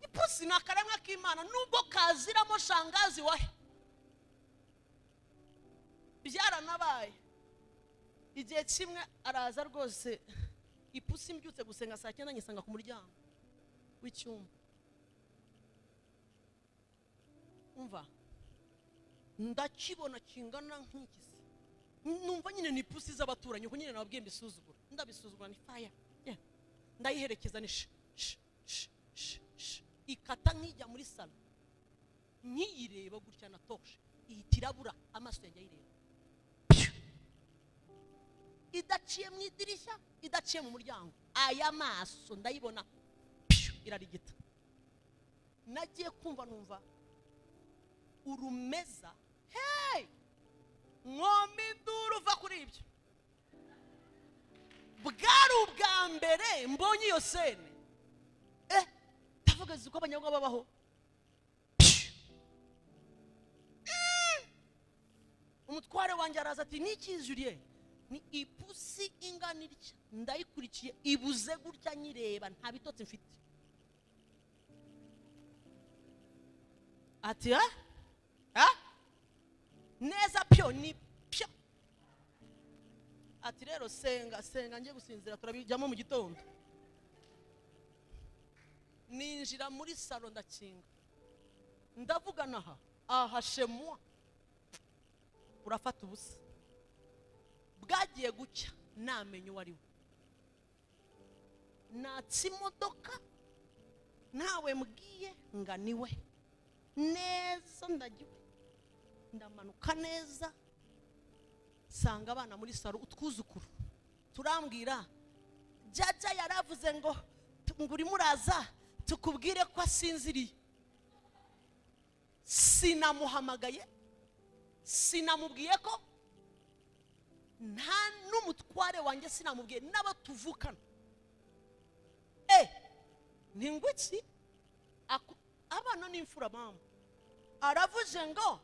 ipusi nakaremwa k'Imana nubwo kaziramo shangazi wahe byaranabaye igihe kimwe araza rwose ipusi mbyutse gusenga saa 9 nyisanga ku muryango w'icyumba umva ndakibona kingana nk'ikisi numva nyine ni ipusi z'abaturanyi ko nyine nababwiye mbisuzugura ndabisuzugura ni fire ndayiherekeza ni ikata nkijya muri salo nkiyireba gutya na toshe ihitirabura amaso yanjye ayireba idaciye mu idirishya idaciye mu muryango aya maso ndayibona irarigita nagiye kumva numva urumeza hey mwomiduru uva kuri ibyo bwari ubwa mbere mbonye iyo sene tavuga ziko abanyagwa babaho umutware wanjye araza ati niki Julienne ni ipusi inganirya ndayikurikiye ibuze gutya nyireba nta bitotsi mfite ati neza pyo ni pyo ati rero senga ngiye gusinzira turabijyamo mu gitondo ninjira muri salo ndakinga ndavuga aha shemwa urafata ubusa bwagiye gucya namenye uwari we natsi imodoka nawe mbwiye nganiwe neza ndagiwe ndamanuka neza sanga abana muri salo utwuzukuru turambwira jaja yaravuze ngo nguri muraza tukubwire ko asinziriye sinamuhamagaye sinamubwiye ko nta n'umutware wanjye sinamubwiye n'abatuvukana ningwiki abana n'imfura mama aravuze ngo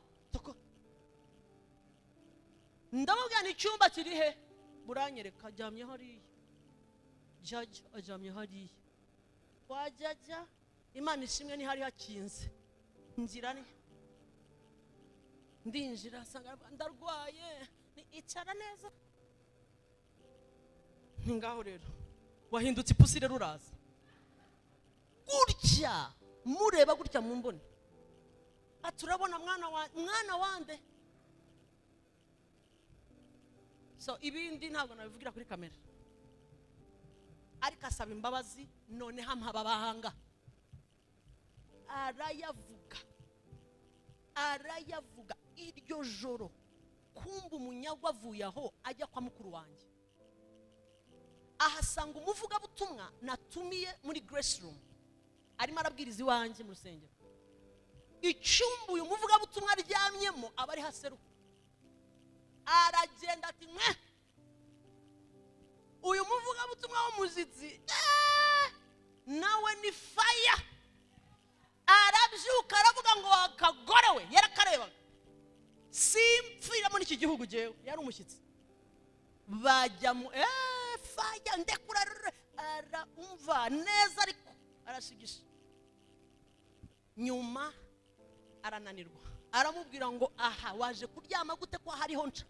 ndamubwira ni icyumba kiri he buranyereka ajyamye hariya jaja ajyamye hariya wajyaja Imana ishimwe ni hari hakinze nzirane ndinjira sanga ndarwaye icara neza ngaho rero wahindutse ipusi rero uraza gutya mureba gutya mu mbone aturabona mwana wande so ibindi ntabwo nabivugira kuri kamera ariko asaba imbabazi none hamhaba bahanga arayavuga iryo joro kumba umunyagwa avuye aho ajya kwa mukuru wanjye ahasanga umuvuga butumwa natumiye muri grace room arimo arabwiriza iwanjye mu rusengero icyumba uyu muvuga butumwa aryamyemo abari haseruka aragenda ati uyu muvuga butumwa w'umuzitsi nawe ni fire arabyuka aravuga ngo akagore we yarakarebaga simpfira muri iki gihugu jewe yari umushyitsi bajya mu fire ndekura araumva neza ariko arashigisha nyuma arananirwa aramubwira ngo aha waje kuryama gute ko hariho nca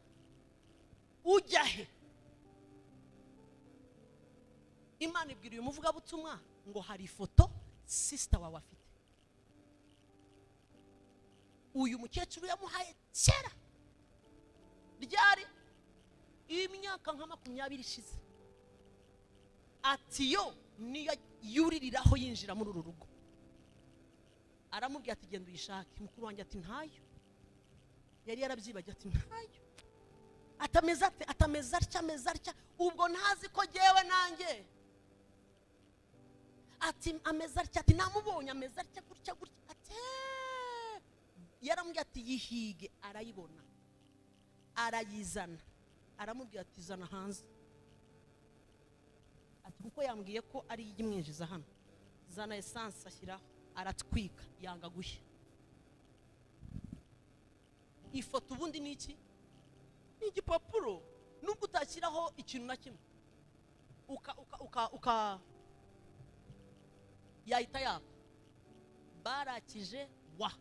ujya he Imana ibwira uyu muvuga butumwa ngo hari ifoto sister wawe afite uyu mukecuru yamuhaye kera ryari imyaka nka 20 ishize ati yo niyo yuririraho yinjira muri uru rugo aramubwira ati genda uyishake mukuru wanjye ati ntayo yari yarabyibagiye ati ntayo atameza atya ubwo ntazi ko jewe nanjye ati ameza atya ati namubonye ameza atya gutya ati yaramubwira ati yihige arayibona arayizana aramubwira ati zana hanze ati kuko yambwiye ko ari yimwinjiza hano zana essence ashyiraho aratwika yanga gushya. Ifoto ubundi ni iki? Ni igipapuro nubwo utashyiraho ikintu na kimwe uka yahita yaka. Barakije wa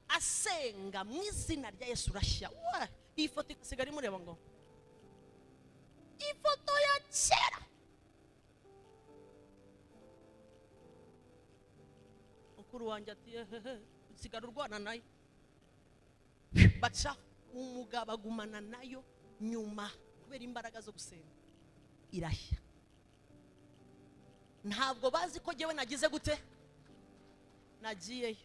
asenga mu izina rya Yesu urashya. Iyi foto igasigara imureba ngo ifoto ya kera. Mukuru wanjye ati usigara urwana nayo. Baca umugabo agumana nayo nyuma kubera imbaraga zo gusenga irashya. Ntabwo bazi ko jewe nagize gute nagiyeyo.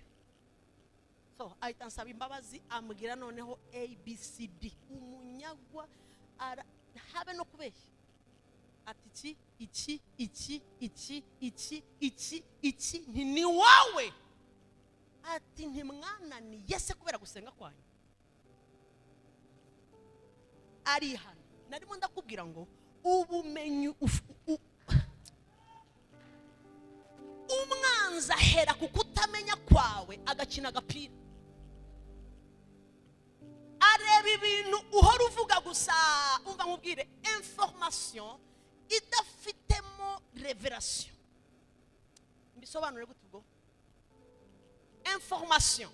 So ahita nsaba imbabazi ambwira noneho ABCD. Umunyagwa habe no kubeshya ati iki ni wawe. Ati ntimwananiye se kubera gusenga kwanyu. Ari hano narimo ndakubwira ngo ubumenyi umwanza hera kukutamenya kwawe agakina agapira. Areba ibintu uhora uvuga gusa umva nkubwire information idafitemo revelation. Mbisobanure gute ubwo? Information,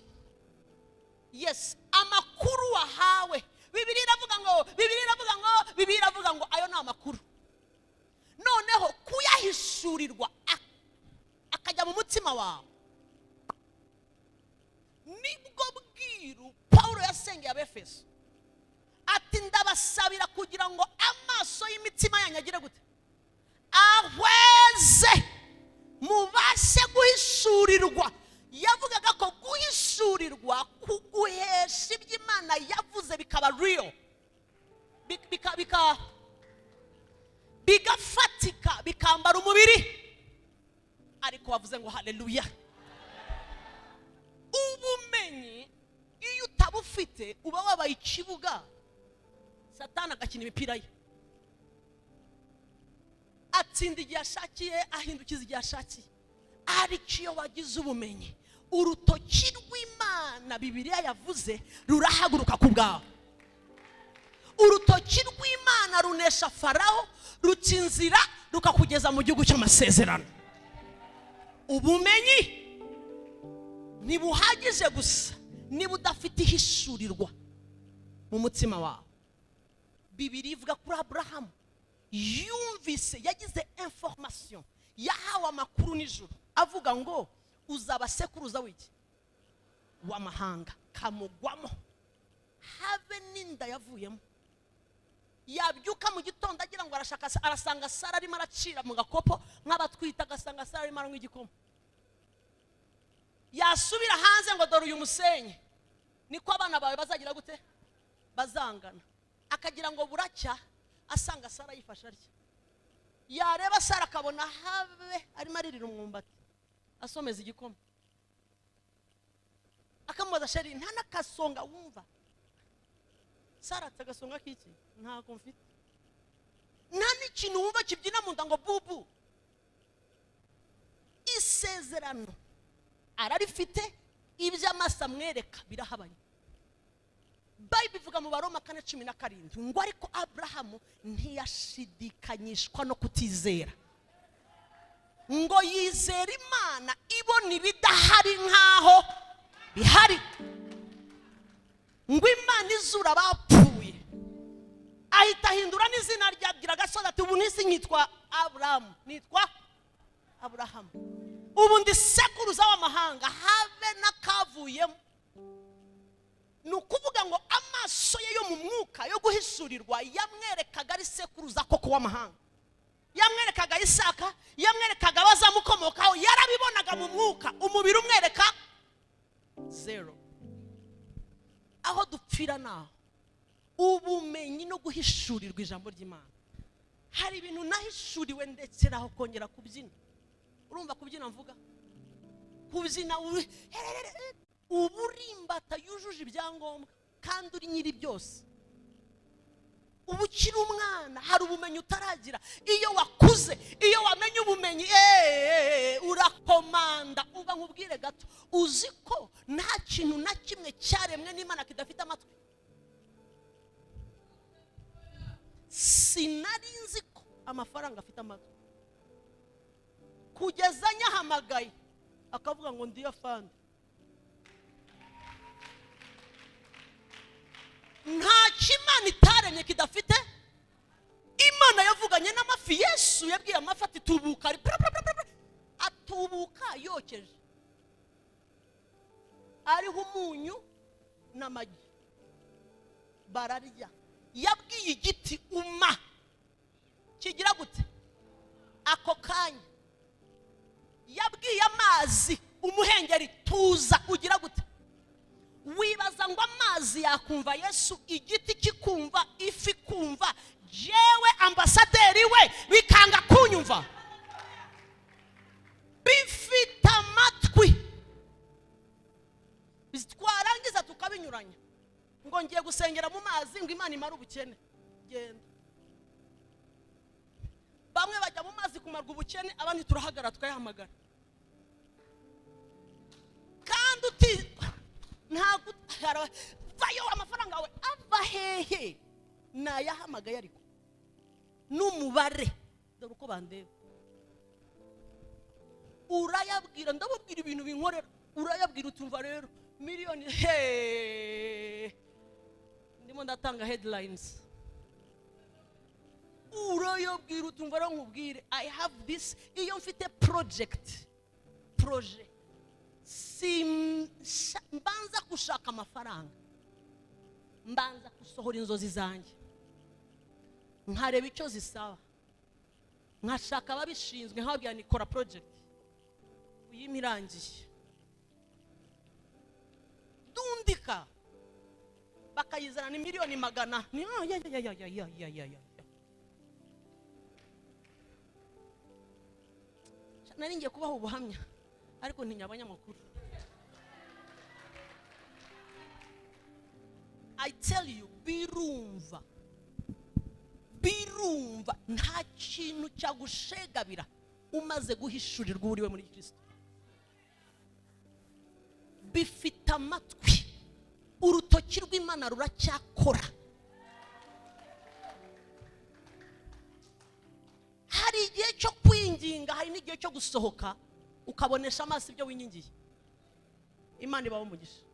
yes, amakuru wahawe. Bibiri iravuga ngo ayo ni amakuru. Noneho kuyahishurirwa akajya mu mutima wawe. Nibwo bwiru Paulo yasengeye Abefeso ati ndabasabira kugira ngo amaso y'imitima yanyu agire gute ahweze mubashe guhishurirwa. Yavugaga ko guhishurirwa kuguhesha iby'Imana yavuze bikaba real, bigafatika, bikambara umubiri. Ariko wavuze ngo haleluya. Ubumenyi iyo utabufite uba wabaye ikibuga Satani agakina imipira ye. Atsinda igihe ashakiye, ahindukiza igihe ashakiye. Ariko iyo wagize ubumenyi urutoki rw'Imana Bibiliya yavuze rurahaguruka ku bwawe. Urutoki rw'Imana runesha Farawo, rukinzira rukakugeza mu gihugu cy'amasezerano. Ubumenyi ntibuhagije gusa niba udafite ihishurirwa mu mutima wawe. Bibiliya ivuga kuri Aburahamu yumvise, yagize information, yahawe amakuru nijoro avuga ngo uzaba sekuruza w'iki w'amahanga, kamugwamo habe n'inda yavuyemo. Yabyuka mu gitondo agira ngo arasanga Sara arimo aracira mu gakopo nk'abatwita, agasanga Sara arimo aranywa igikoma. Yasubira hanze ngo dore uyu musenyi niko abana bawe bazagira gute bazangana. Akagira ngo buracya asanga Sara yifasha arya. Yareba Sara akabona habe arimo aririra umwumbati asomeza igikoma. Akamubaza sheri nta nakasonga wumva? Sara atagasonga kiki ntago mfite. Nta n'ikintu wumva kibyina mu nda ngo bubu. Isezerano ararifite, iby'amasa mwereka birahabanye. Bible ivuga mu Baroma 4:17 ngo ariko Abrahamu ntiyashidikanyishwa no kutizera, ngo yizera Imana ibona ibidahari nkaho bihari. Ngo Imana izura abapfuye, ahita ahindura n'izina rya agira gasoza ati ubu nisi nyitwa Abrahamu, nitwa Abrahamu, ubu ndi sekuruza w'amahanga habe nakavuyemo. Nukuvuga ngo amaso ye yo mu mwuka yo guhishurirwa yamwerekaga ari sekuruza koko w'amahanga. Yamwerekaga Isaka, yamwerekaga abazamukomokaho, yarabibonaga mu mwuka. Umubiri umwereka zero. Aho dupfira naho ubumenyi no guhishurirwa ijambo ry'Imana. Hari ibintu nahishuriwe ndetse naho kongera kubyina. Urumva kubyina mvuga? Kubyina uburimbata yujuje ibyangombwa kandi uri nyiri byose. ubu ukiri umwana hari ubumenyi utaragira. Iyo wakuze, iyo wamenye ubumenyi urakomanda. Uba nkubwire gato, uzi ko nta kintu na kimwe cyaremwe n'Imana kidafite amatwi. Sinari nzi ko amafaranga afite amatwi kugeza nyahamagaye akavuga ngo ndiyo fandi. Nta kimana itaremye kidafite. Imana yavuganye n'amafi. Yesu yabwiye amafi ati tubuka, atubuka yokeje, ariho umunyu n'amagi, bararya. Yabwiye igiti uma, kigira gute ako kanya. Yabwiye amazi umuhengeri tuza, ugira gute. Wibaza ngo amazi yakumva Yesu, igiti kikumva, ifi kumva, jewe ambasaderi we bikanga kunyumva. Bifite amatwi. Twarangiza tukabinyuranya ngo ngiye gusengera mu mazi ngo Imana imara ubukene. Genda. Bamwe bajya mu mazi kumarwa ubukene, abandi turahagara tukayahamagara. Kandi uti ntago vayo amafaranga we ava hehe nayahamagaye ariko n'umubare dore uko bandeba. Urayabwira, ndababwira ibintu binkorera, urayabwira utumva rero miliyoni ndimo ndatanga headlines. Urayabwira utumva rero nkubwire I have this. Iyo mfite project mbanza gushaka amafaranga, mbanza gusohora inzozi zanjye, nkareba icyo zisaba, nkashaka ababishinzwe nkababwira nikora project uyimirangiye, dundika bakayizana ni miliyoni 100. Nari ngiye kubaho ubuhamya ariko ntinya abanyamakuru. I tell you, birumva nta kintu cyagushegabira umaze guhishurirwa uriwe muri Kristo. Bifite amatwi, urutoki rw'Imana ruracyakora. Hari igihe cyo kwinginga, hari n'igihe cyo gusohoka ukabonesha amaso ibyo winyingiye. Imana ibaho umugisha.